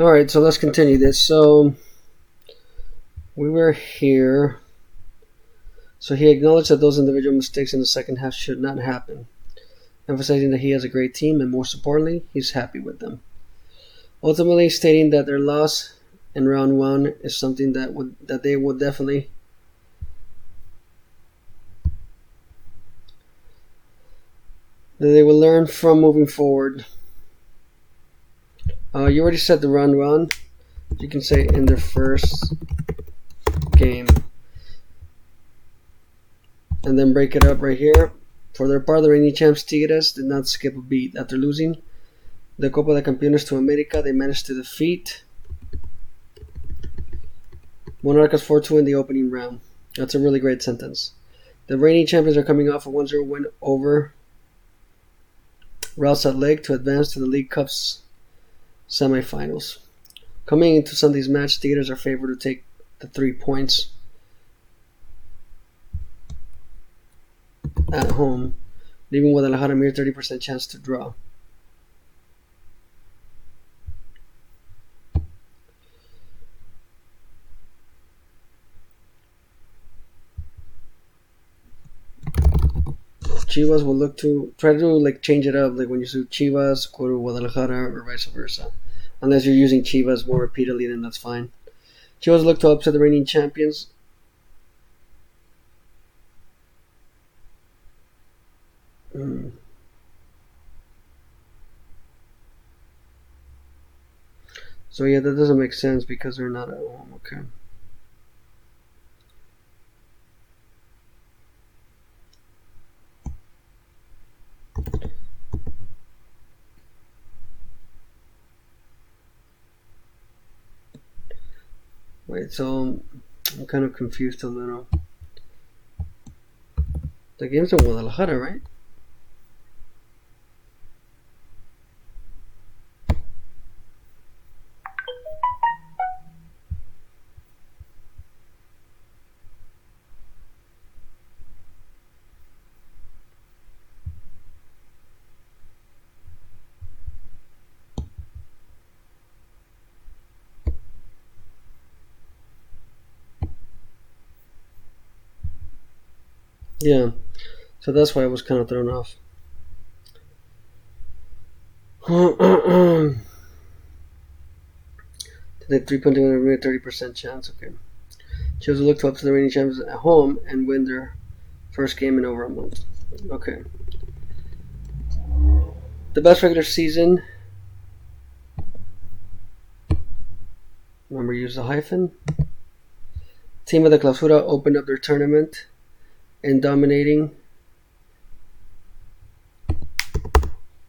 Alright, so let's continue this. So we were here. So he acknowledged that those individual mistakes in the second half should not happen, emphasizing that he has a great team and most importantly, he's happy with them. Ultimately stating that their loss in round one is something that they would definitely that they will learn from moving forward. You already said the round one. You can say in their first game. And then break it up right here. For their part, the reigning champs Tigres did not skip a beat. After losing the Copa de Campeones to America, they managed to defeat Monarcas 4-2 in the opening round. That's a really great sentence. The reigning champions are coming off a 1-0 win over Real Salt Lake to advance to the League Cup's semifinals. Coming into Sunday's match, Tigres are favored to take the 3 points at home, leaving Guadalajara a mere 30% chance to draw. Chivas will look to try to change it up, like when you see Chivas go to Guadalajara or vice versa. Unless you're using Chivas more repeatedly, then that's fine. Chivas look to upset the reigning champions. So yeah, that doesn't make sense because they're not at home. Okay. Wait, so I'm kind of confused a little. The game's in Guadalajara, right? Yeah, so that's why I was kind of thrown off. The 3-point 30% chance. Okay. Chivas will look to up to the reigning champions at home and win their first game in over a month. Okay. The best regular season. Remember, use the hyphen. Team of the Clausura opened up their tournament and dominating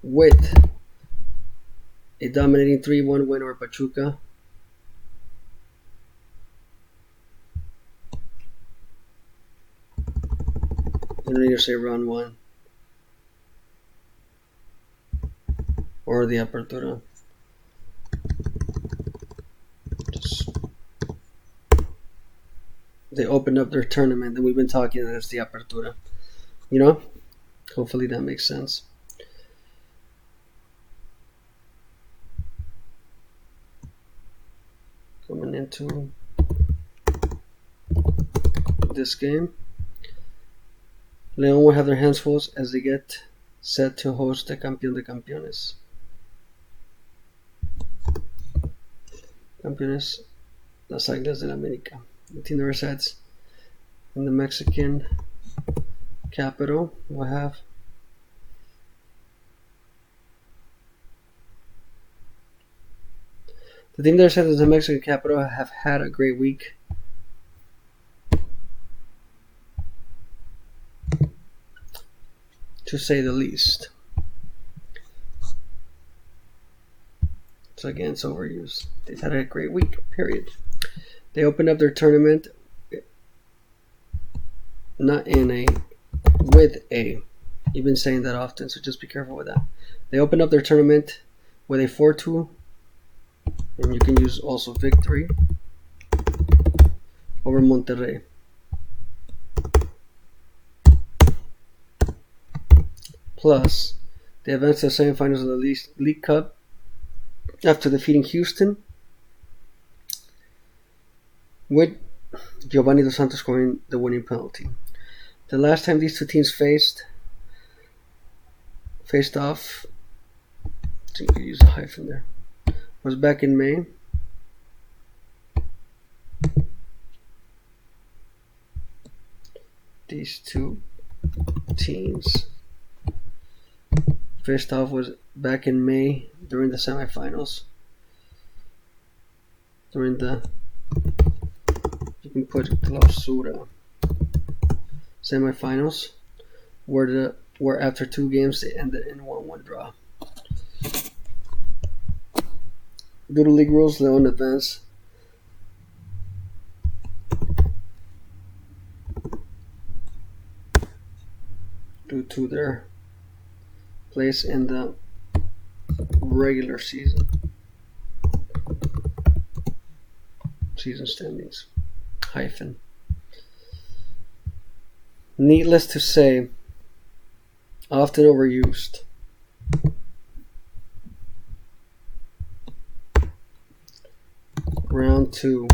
with a dominating 3-1 win over Pachuca. You don't need to say round one or the Apertura. They opened up their tournament and we've been talking that it's the Apertura. You know? Hopefully that makes sense. Coming into this game, León will have their hands full as they get set to host the Campeón de Campeones. Campeones, las Águilas del América. The team that resides in the Mexican capital will have the team that resides in the Mexican capital have had a great week. To say the least. So again, it's overused. They've had a great week, period. They opened up their tournament not in a, with a. You've been saying that often, so just be careful with that. They opened up their tournament with a 4-2, and you can use also victory over Monterrey. Plus, they advanced to the semifinals of the League Cup after defeating Houston with Giovanni Dos Santos scoring the winning penalty. The last time these two teams faced off, so you could use a hyphen there, was back in May. These two teams faced off was back in May during the semifinals. During the, you can put Clausura semifinals, where after 2 games they ended in 1-1 draw. Due to league rules, Leon advanced due to their place in the regular season standings. Hyphen. Needless to say, often overused. Round 2.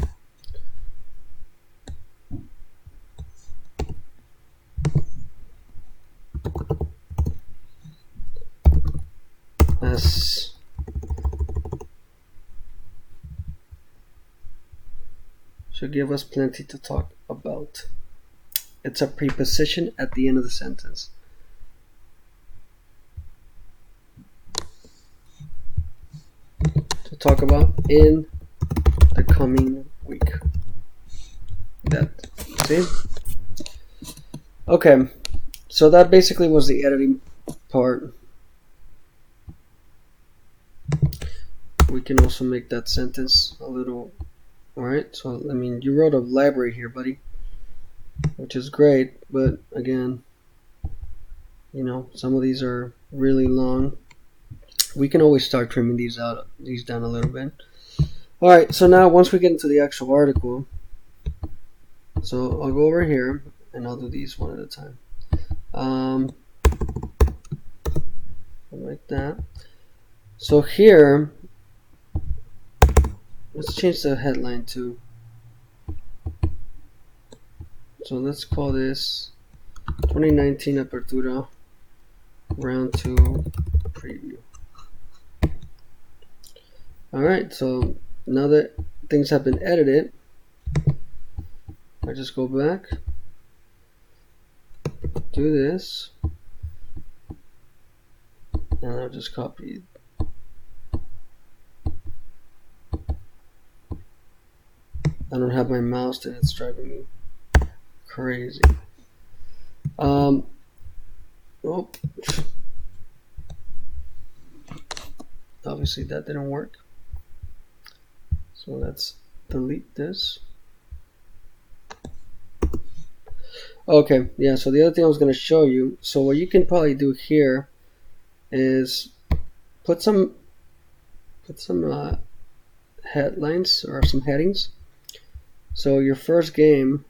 As should give us plenty to talk about. It's a preposition at the end of the sentence. To talk about in the coming week. See? Okay, so that basically was the editing part. We can also make that sentence a little. Alright, so I mean, you wrote a library here, buddy, which is great, but again, you know, some of these are really long. We can always start trimming these down a little bit. Alright, so now once we get into the actual article, so I'll go over here and I'll do these one at a time. Like that. So here, let's change the headline to, so let's call this 2019 Apertura Round 2 Preview. Alright, so now that things have been edited, I just go back, do this, and I'll just copy. I don't have my mouse and it's driving me crazy. Oh. Obviously that didn't work. So let's delete this. Okay, yeah, so the other thing I was going to show you, so what you can probably do here is put some headlines or some headings. So your first game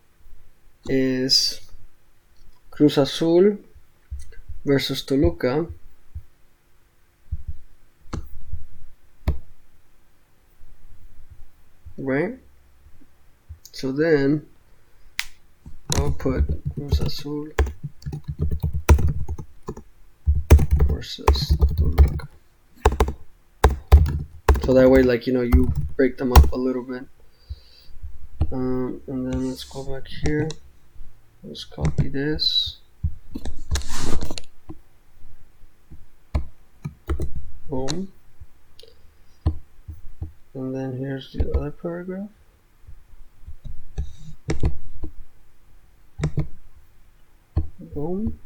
is Cruz Azul versus Toluca. Right? So then I'll put Cruz Azul versus Toluca. So that way, like, you know, you break them up a little bit. And then let's go back here. Let's copy this. Boom. And then here's the other paragraph. Boom.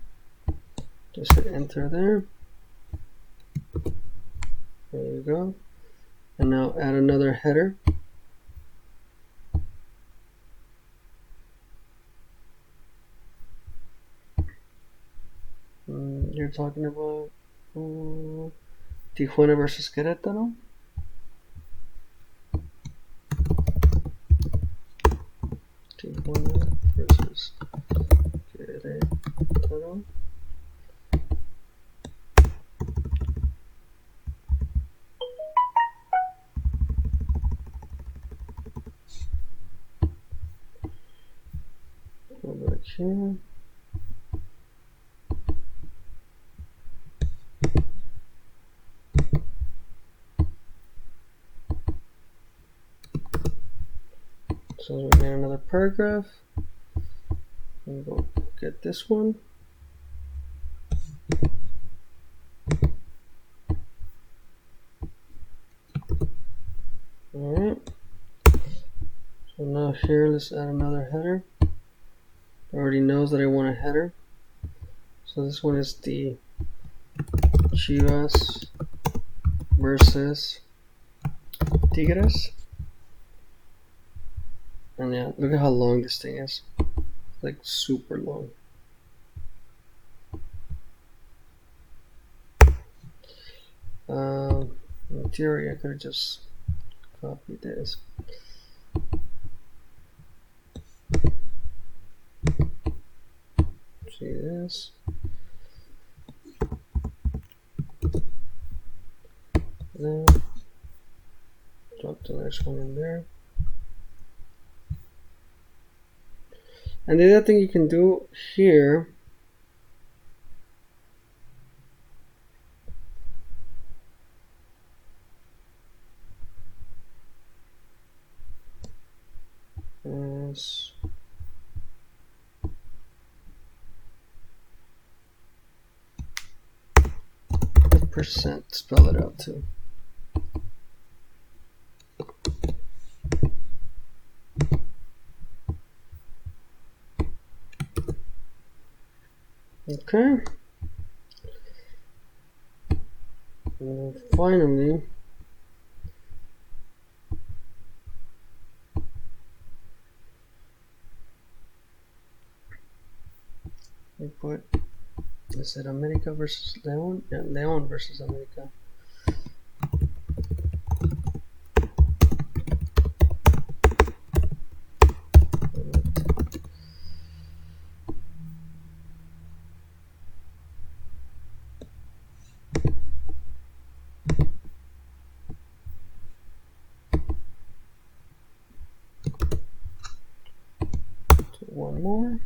Just hit enter there. There you go. And now add another header. You're talking about Tijuana versus Querétaro. Tijuana versus Querétaro. here. So we get another paragraph. I'm going to get this one. Alright. So now here, let's add another header. It already knows that I want a header. So this one is the Chivas versus Tigres. And yeah, look at how long this thing is. It's like super long. In theory, I could have just copied this. See this? Then drop the next one in there. And the other thing you can do here is percent, spell it out too. Okay. And finally, we put, is it America versus Leon? Yeah, Leon versus America. One more.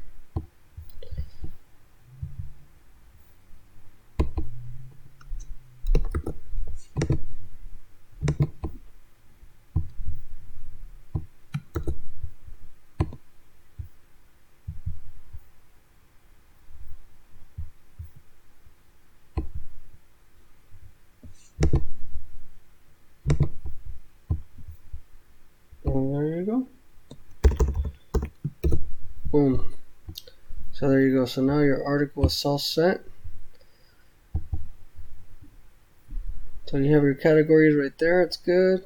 And there you go. Boom. So there you go. So now your article is all set. So you have your categories right there. It's good.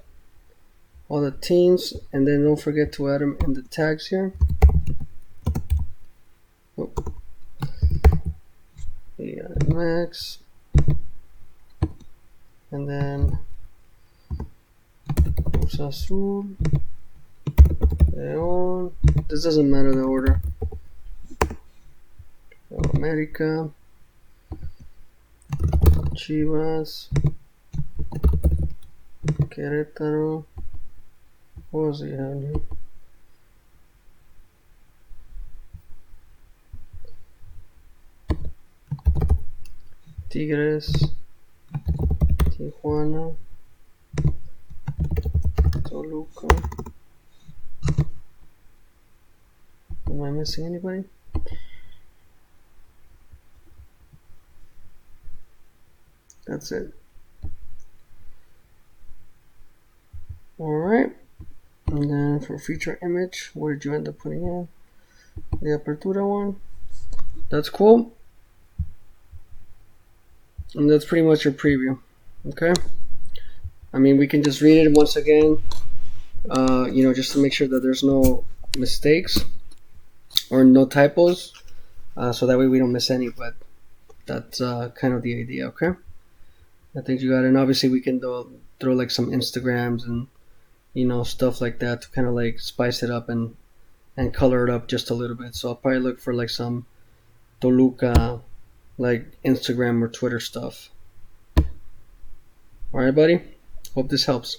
All the teams, and then don't forget to add them in the tags here. Oh. Yeah, Max, and then Cruz Azul, León. This doesn't matter the order. America, Chivas, Querétaro. What was he having here? Tigres, Tijuana, Toluca. Am I missing anybody? That's it. Alright. And then for feature image, what did you end up putting in? The Apertura one. That's cool. And that's pretty much your preview. Okay. I mean, we can just read it once again, just to make sure that there's no mistakes or no typos, so that way we don't miss any. But that's kind of the idea. Okay. I think you got it. And obviously we can throw like some Instagrams and stuff like that to kind of like spice it up and color it up just a little bit. So I'll probably look for like some Toluca like Instagram or Twitter stuff. Alright, buddy. Hope this helps.